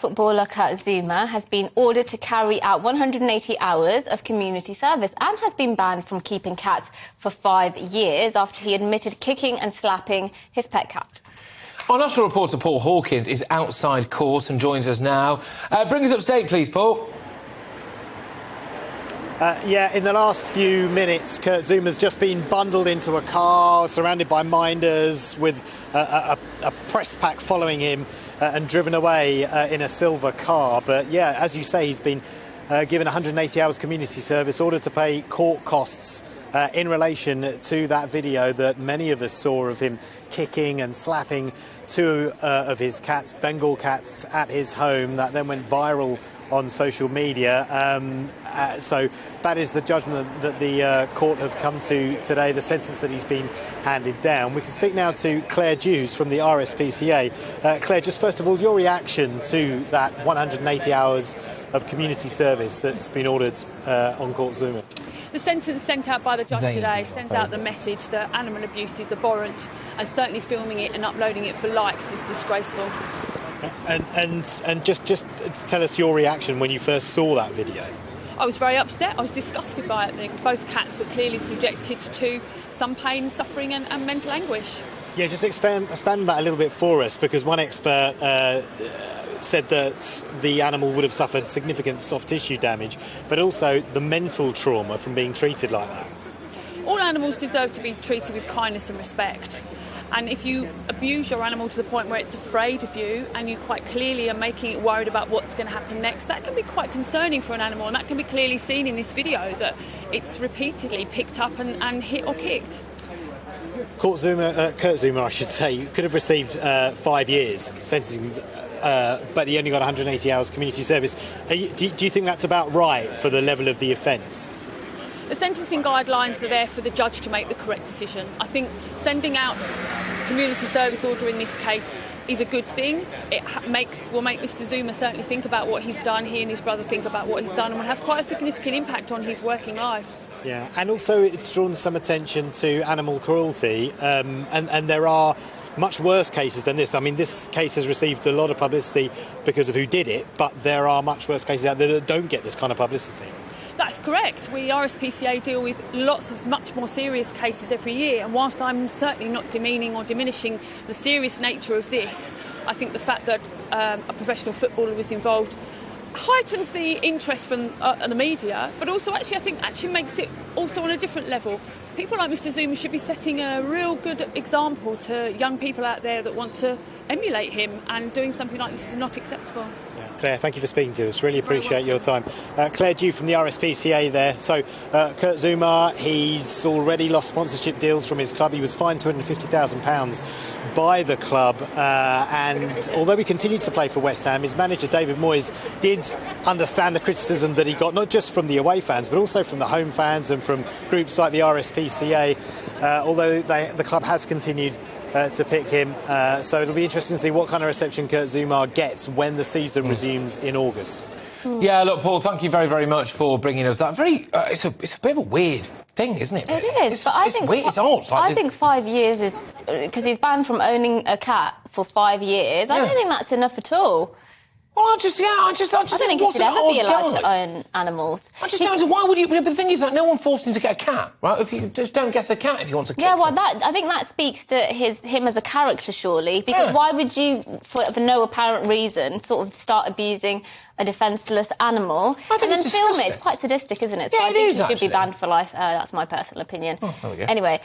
footballer Kurt Zouma has been ordered to carry out 180 hours of community service and has been banned from keeping cats for 5 years after he admitted kicking and slapping his pet cat. Our national reporter Paul Hawkins is outside court and joins us now. Bring us up to date, please, Paul. In the last few minutes, Kurt Zouma's just been bundled into a car, surrounded by minders, with a press pack following him and driven away in a silver car. But, yeah, as you say, he's been given 180 hours community service, ordered to pay court costs in relation to that video that many of us saw of him kicking and slapping two of his cats, Bengal cats, at his home. That then went viral on social media. So that is the judgment that the court have come to today, the sentence that he's been handed down. We can speak now to Clare Drews from the RSPCA. Claire, just first of all, your reaction to that 180 hours of community service that's been ordered on Kurt Zouma. The sentence sent out by the judge today sends out the message that animal abuse is abhorrent, and certainly filming it and uploading it for likes is disgraceful. And just tell us your reaction when you first saw that video. I was very upset. I was disgusted by it. Both cats were clearly subjected to some pain, suffering and mental anguish. Yeah, just expand that a little bit for us, because one expert said that the animal would have suffered significant soft tissue damage, but also the mental trauma from being treated like that. All animals deserve to be treated with kindness and respect. And if you abuse your animal to the point where it's afraid of you and you quite clearly are making it worried about what's going to happen next, that can be quite concerning for an animal, and that can be clearly seen in this video, that it's repeatedly picked up and hit or kicked. Kurt Zouma, I should say, could have received 5 years sentencing, but he only got 180 hours community service. Do you think that's about right for the level of the offence? The sentencing guidelines are there for the judge to make the correct decision. I think sending out community service order in this case is a good thing. It will make Mr Zouma certainly think about what he's done. He and his brother think about what he's done, and will have quite a significant impact on his working life. Yeah, and also it's drawn some attention to animal cruelty, and there are much worse cases than this. I mean, this case has received a lot of publicity because of who did it, but there are much worse cases out there that don't get this kind of publicity. That's correct. We RSPCA deal with lots of much more serious cases every year, and whilst I'm certainly not demeaning or diminishing the serious nature of this, I think the fact that a professional footballer was involved heightens the interest from the media, but also I think makes it also on a different level. People like Mr Zouma should be setting a real good example to young people out there that want to emulate him, and doing something like this is not acceptable. Claire, thank you for speaking to us. Really appreciate your time. Clare Drews from the RSPCA there. So, Kurt Zouma, he's already lost sponsorship deals from his club. He was fined £250,000 by the club. And although he continued to play for West Ham, his manager, David Moyes, did understand the criticism that he got, not just from the away fans, but also from the home fans and from groups like the RSPCA, although the club has continued to pick him. So it'll be interesting to see what kind of reception Kurt Zouma gets when the season resumes in August. Yeah, look, Paul, thank you very, very much for bringing us that. It's a bit of a weird thing, isn't it? It is, but I think weird. It's odd. I think 5 years is, because he's banned from owning a cat for 5 years. I don't think that's enough at all. Well, I just don't think he should ever be allowed to own animals. I just don't. Why would you? But the thing is, like, no one forced him to get a cat, right? If you just don't get a cat if you want to. Yeah, well, I think that speaks to him as a character, surely. Because why would you, for no apparent reason, sort of start abusing a defenceless animal and then film it? It's quite sadistic, isn't it? So Yeah, I think it is. He should be banned for life. That's my personal opinion. Oh, there we go. Anyway.